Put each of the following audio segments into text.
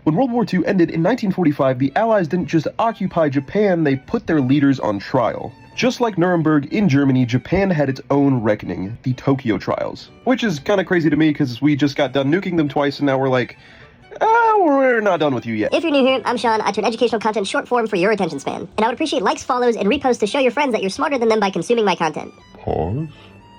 When World War II ended in 1945, the Allies didn't just occupy Japan, they put their leaders on trial. Just like Nuremberg in Germany, Japan had its own reckoning, the Tokyo Trials. Which is kind of crazy to me because we just got done nuking them twice and now we're like, we're not done with you yet. If you're new here, I'm Sean. I turn educational content short form for your attention span. And I would appreciate likes, follows, and reposts to show your friends that you're smarter than them by consuming my content. Pause.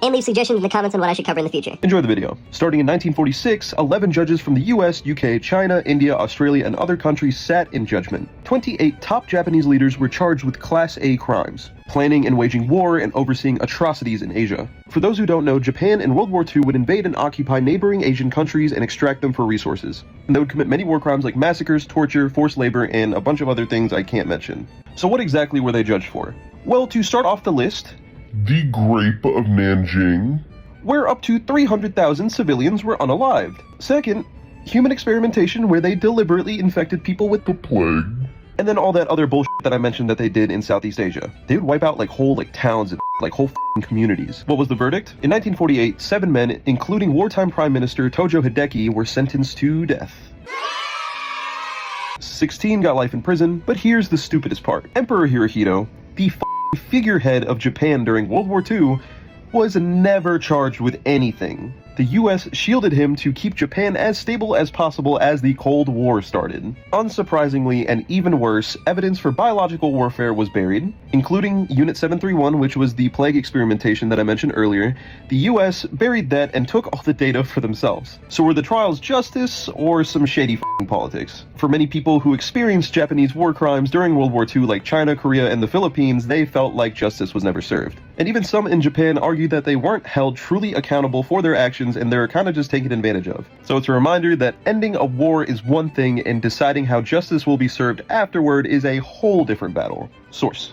And leave suggestions in the comments on what I should cover in the future. Enjoy the video. Starting in 1946, 11 judges from the US, UK, China, India, Australia, and other countries sat in judgment. 28 top Japanese leaders were charged with Class A crimes, planning and waging war and overseeing atrocities in Asia. For those who don't know, Japan in World War II would invade and occupy neighboring Asian countries and extract them for resources. And they would commit many war crimes like massacres, torture, forced labor, and a bunch of other things I can't mention. So what exactly were they judged for? Well, to start off the list, The Grape of Nanjing. where up to 300,000 civilians were unalived. Second, human experimentation where they deliberately infected people with The Plague. and then all that other bullshit that I mentioned that they did in Southeast Asia. They would wipe out whole towns and whole communities. What was the verdict? In 1948, 7 men, including wartime Prime Minister Tojo Hideki, were sentenced to death. 16 got life in prison, but here's the stupidest part. Emperor Hirohito, the figurehead of Japan during World War II, was never charged with anything. The US shielded him to keep Japan as stable as possible as the Cold War started. Unsurprisingly, and even worse, evidence for biological warfare was buried, including Unit 731, which was the plague experimentation that I mentioned earlier. The US buried that and took all the data for themselves. So were the trials justice or some shady politics? For many people who experienced Japanese war crimes during World War II, like China, Korea, and the Philippines, they felt like justice was never served. And even some in Japan argued that they weren't held truly accountable for their actions and they're kind of just taken advantage of. So it's a reminder that ending a war is one thing and deciding how justice will be served afterward is a whole different battle. Source.